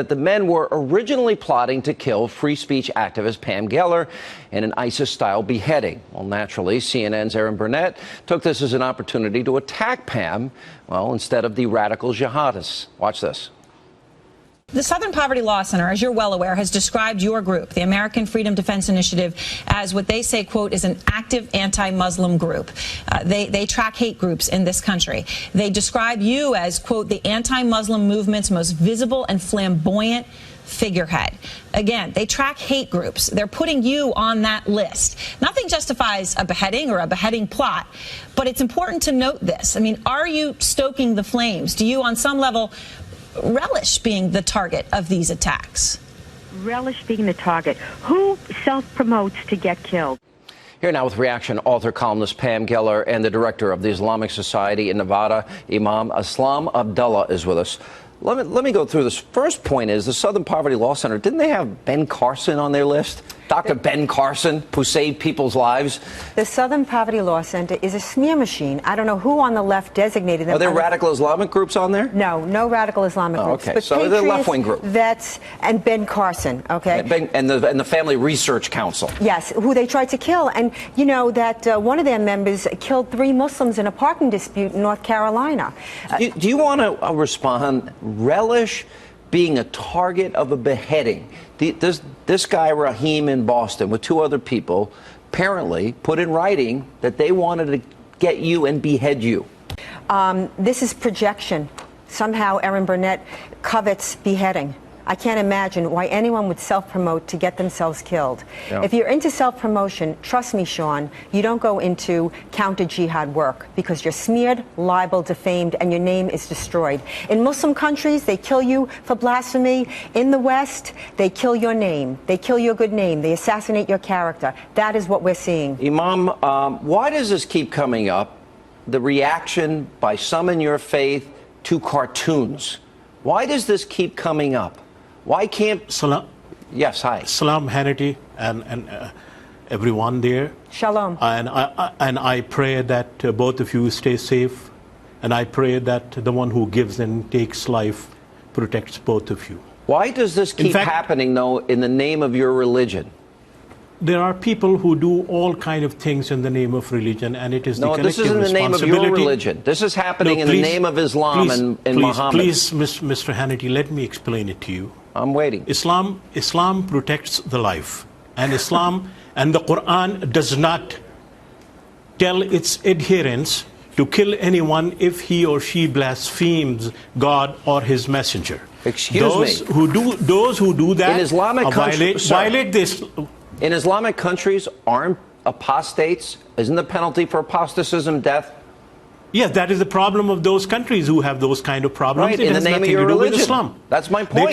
that the men were originally plotting to kill free speech activist Pam Geller in an ISIS-style beheading. Well, naturally, CNN's Erin Burnett took this as an opportunity to attack Pam, well, instead of the radical jihadists. Watch this. The Southern Poverty Law Center, as you're well aware, has described your group, the American Freedom Defense Initiative, as what they say, quote, is an active anti-Muslim group. They track hate groups in this country. They describe you as, quote, the anti-Muslim movement's most visible and flamboyant figurehead. Again, they track hate groups. They're putting you on that list. Nothing justifies a beheading or a beheading plot, but it's important to note this. I mean, are you stoking the flames? Do you, on some level, relish being the target of these attacks? Relish being the target. Who self-promotes to get killed? Here now with reaction, author, columnist Pam Geller and the director of the Islamic Society in Nevada, Imam Islam Abdullah, is with us. Let me go through this. First point is the Southern Poverty Law Center. Didn't they have Ben Carson on their list? Dr. Ben Carson, who saved people's lives? The Southern Poverty Law Center is a smear machine. I don't know who on the left designated them. Are there radical Islamic groups on there? No, no radical Islamic groups. Okay, But so they're a left-wing group. Vets and Ben Carson, okay? And the Family Research Council. Yes, who they tried to kill. And you know that one of their members killed 3 Muslims in a parking dispute in North Carolina. Do you want to respond, relish being a target of a beheading? This guy, Rahim, in Boston, with 2 other people, apparently put in writing that they wanted to get you and behead you. This is projection. Somehow Erin Burnett covets beheading. I can't imagine why anyone would self-promote to get themselves killed. Yeah. If you're into self-promotion, trust me, Sean, you don't go into counter-jihad work because you're smeared, libeled, defamed, and your name is destroyed. In Muslim countries, they kill you for blasphemy. In the West, they kill your name. They kill your good name. They assassinate your character. That is what we're seeing. Imam, why does this keep coming up? The reaction by some in your faith to cartoons. Why does this keep coming up? Why can't... Salam. Yes, hi. Salam, Hannity, and everyone there. Shalom. And I pray that both of you stay safe. And I pray that the one who gives and takes life protects both of you. Why does this keep happening, though, in the name of your religion? There are people who do all kind of things in the name of religion, and it is the collective responsibility. No, this is in the name of your religion. This is happening in the name of Islam and Muhammad. Please, Mr. Hannity, let me explain it to you. I'm waiting. Islam protects the life, and Islam and the Quran does not tell its adherents to kill anyone if he or she blasphemes God or His messenger. Excuse me. Those who do that in Islamic violate this. In Islamic countries, aren't apostates? Isn't the penalty for apostatism death? Yes, that is the problem of those countries who have those kind of problems. Right, it in has the name nothing of your to do religion. with Islam. That's my point.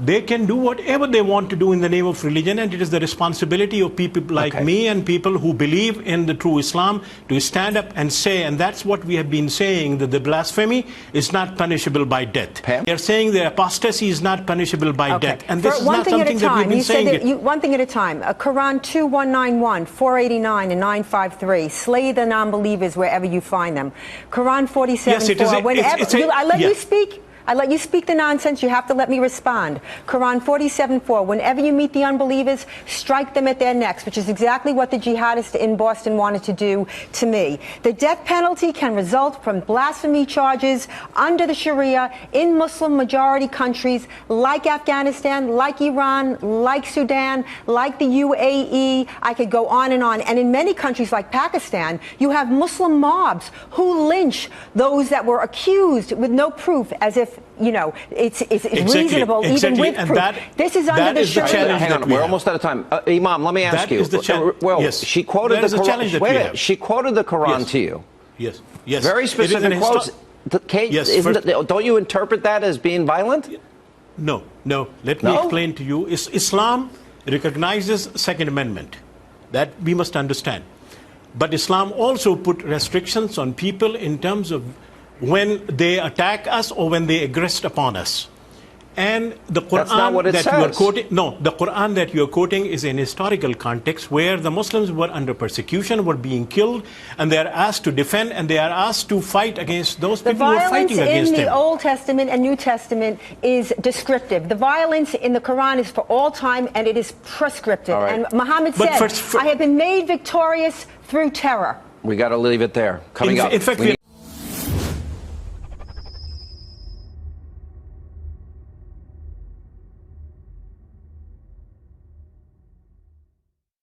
They can do whatever they want to do in the name of religion, and it is the responsibility of people like me and people who believe in the true Islam to stand up and say, and that's what we have been saying, that the blasphemy is not punishable by death. Pam? They're saying the apostasy is not punishable by death. And this is not something that we've been saying. One thing at a time. Quran 2191, 489, and 953. Slay the non-believers wherever you find them. Quran 47:4. I let you speak. I let you speak the nonsense. You have to let me respond. Quran 47:4. Whenever you meet the unbelievers, strike them at their necks, which is exactly what the jihadists in Boston wanted to do to me. The death penalty can result from blasphemy charges under the Sharia in Muslim majority countries like Afghanistan, like Iran, like Sudan, like the UAE. I could go on. And in many countries like Pakistan, you have Muslim mobs who lynch those that were accused with no proof, as if, you know, it's reasonable even with proof. This is under the Sharia. Hang on, we're almost out of time. Imam, let me ask you. Yes. She quoted the Quran. Wait a minute. She quoted the Quran to you. Yes. Yes. Very specific quotes. Don't you interpret that as being violent? No. Let me explain to you. Islam recognizes Second Amendment. That we must understand. But Islam also put restrictions on people in terms of when they attack us or when they aggress upon us. And the That's not what Quran it that you are says. quoting, no, the Quran that you are quoting is in historical context where the Muslims were under persecution, were being killed, and they are asked to defend, and they are asked to fight against those people who are fighting against them. The violence in the Old Testament and New Testament is descriptive. The violence in the Quran is for all time, and it is prescriptive. All right. And Muhammad said, I have been made victorious through terror. We got to leave it there. Coming up. In fact,